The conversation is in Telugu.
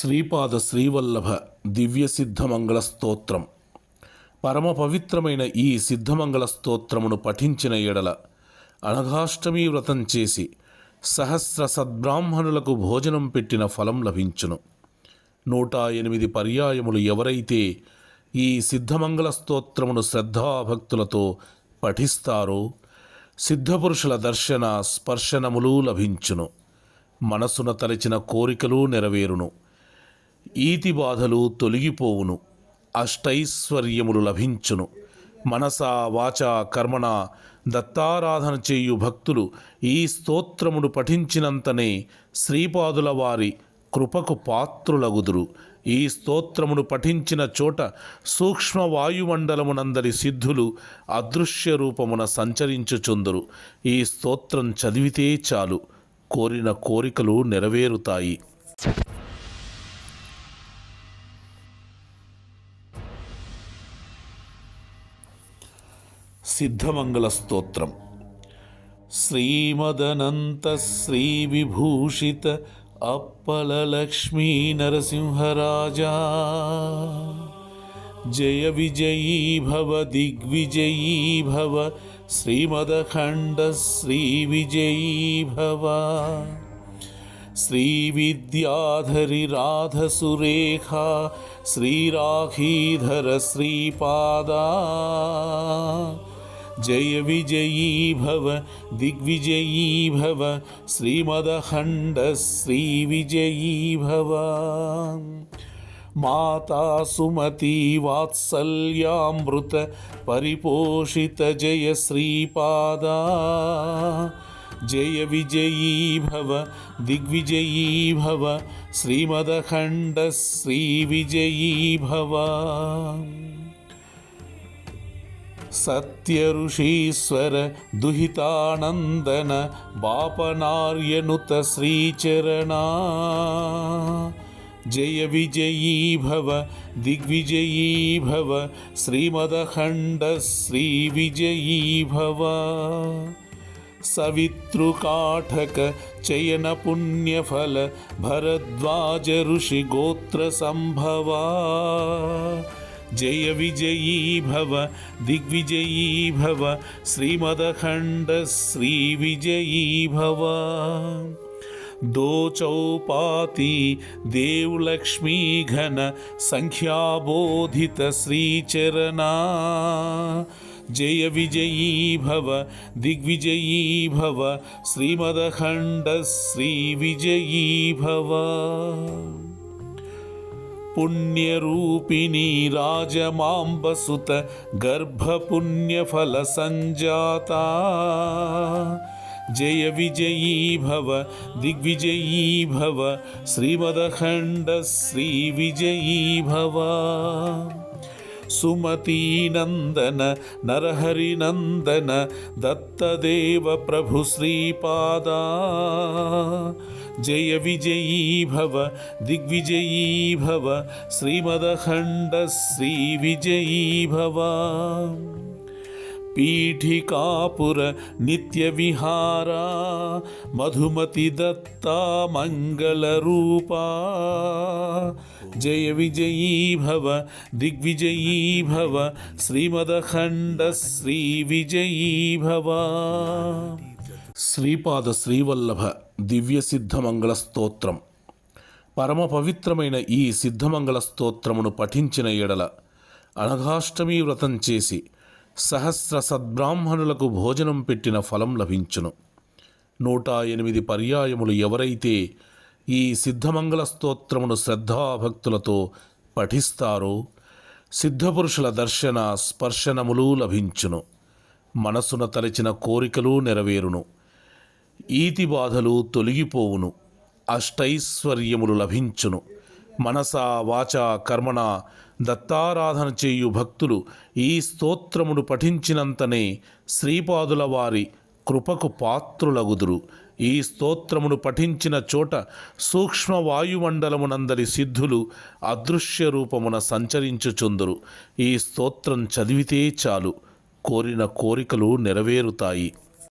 శ్రీపాద శ్రీవల్లభ దివ్య సిద్ధమంగళ స్తోత్రం. పరమ పవిత్రమైన ఈ సిద్ధమంగళ స్తోత్రమును పఠించిన ఎడల అనఘాష్టమి వ్రతం చేసి సహస్ర సద్బ్రాహ్మణులకు భోజనం పెట్టిన ఫలం లభించును. 108 పర్యాయములు ఎవరైతే ఈ సిద్ధమంగళ స్తోత్రమును శ్రద్ధాభక్తులతో పఠిస్తారో సిద్ధపురుషుల దర్శన స్పర్శనములు లభించును. మనసున తలచిన కోరికలు నెరవేరును. ఈతి బాధలు తొలగిపోవును. అష్టైశ్వర్యములు లభించును. మనసా వాచా కర్మణ దత్తారాధన చేయు భక్తులు ఈ స్తోత్రమును పఠించినంతనే శ్రీపాదుల వారి కృపకు పాత్రులగుదురు. ఈ స్తోత్రమును పఠించిన చోట సూక్ష్మ వాయుమండలమునందరి సిద్ధులు అదృశ్య రూపమున సంచరించుచుందురు. ఈ స్తోత్రం చదివితే చాలు కోరిన కోరికలు నెరవేరుతాయి. సిద్ధమంగళ స్తోత్రం. శ్రీమదనంత శ్రీ విభూషిత అప్పల లక్ష్మీ నరసింహరాజా జయ విజయీ భవ దిగ్విజయీ భవ శ్రీమదఖండ శ్రీ విజయీ భవ శ్రీ విద్యాధరి రాధ సురేఖా శ్రీరాఖీధర శ్రీపాదా జయ విజయీ భవ దిగ్విజయీ భవ శ్రీమదఖండ శ్రీ విజయీ భవ మాతా సుమతి వాత్సల్యామృత పరిపోషిత జయ శ్రీపాదా జయ విజయీ భవ దిగ్విజయీ భవ శ్రీమదఖండ శ్రీ విజయీ భవ సత్య ఋషీశ్వర దుహితానందన బాపనార్యనుత శ్రీచరణా జయ విజయీ భవ దిగ్విజయీ భవ శ్రీమదఖండ శ్రీ విజయీ భవ సవితృకాఠక చయన పుణ్యఫల భరద్వాజ ఋషి గోత్ర సంభవా జయ విజయీ భవ దిగ్విజయీ భవ శ్రీమదఖండ శ్రీ విజయీ భవ दो चौपाती देवलक्ष्मी घन संख्याबोधित श्रीचरणा जय विजयी भव दिग्विजयी भव श्रीमदखंड श्री विजयी भव पुण्यरूपिणी राजमांबसुत गर्भपुण्यफल संजाता जय विजयी भव दिग्विजयी भव श्रीमदखंड श्री विजयी भव सुमतीनंदन नरहरिनंदन दत्तदेव प्रभु श्रीपादा जय विजयी भव दिग्विजयी भव श्रीमदखंड श्री विजयी भव पीठिकापुर नित्य विहारा मधुमति दत्ता मंगल रूपा जय विजयी भव दिग्विजयी भव श्रीमदखंड श्री विजयी भव శ్రీపాద శ్రీవల్లభ దివ్య సిద్ధమంగళ స్తోత్రం. పరమ పవిత్రమైన ఈ సిద్ధమంగళ స్తోత్రమును పఠించిన ఎడల అనఘాష్టమి వ్రతం చేసి సహస్ర సద్బ్రాహ్మణులకు భోజనం పెట్టిన ఫలం లభించును. 108 పర్యాయములు ఎవరైతే ఈ సిద్ధమంగళ స్తోత్రమును శ్రద్ధాభక్తులతో పఠిస్తారో సిద్ధపురుషుల దర్శన స్పర్శనములు లభించును. మనసున తలచిన కోరికలు నెరవేరును. ఈతి బాధలు తొలగిపోవును. అష్టైశ్వర్యములు లభించును. మనసా వాచా కర్మణ దత్తారాధన చేయు భక్తులు ఈ స్తోత్రమును పఠించినంతనే శ్రీపాదుల వారి కృపకు పాత్రులగుదురు. ఈ స్తోత్రమును పఠించిన చోట సూక్ష్మ వాయుమండలమునందరి సిద్ధులు అదృశ్య రూపమున సంచరించుచుందురు. ఈ స్తోత్రం చదివితే చాలు కోరిన కోరికలు నెరవేరుతాయి.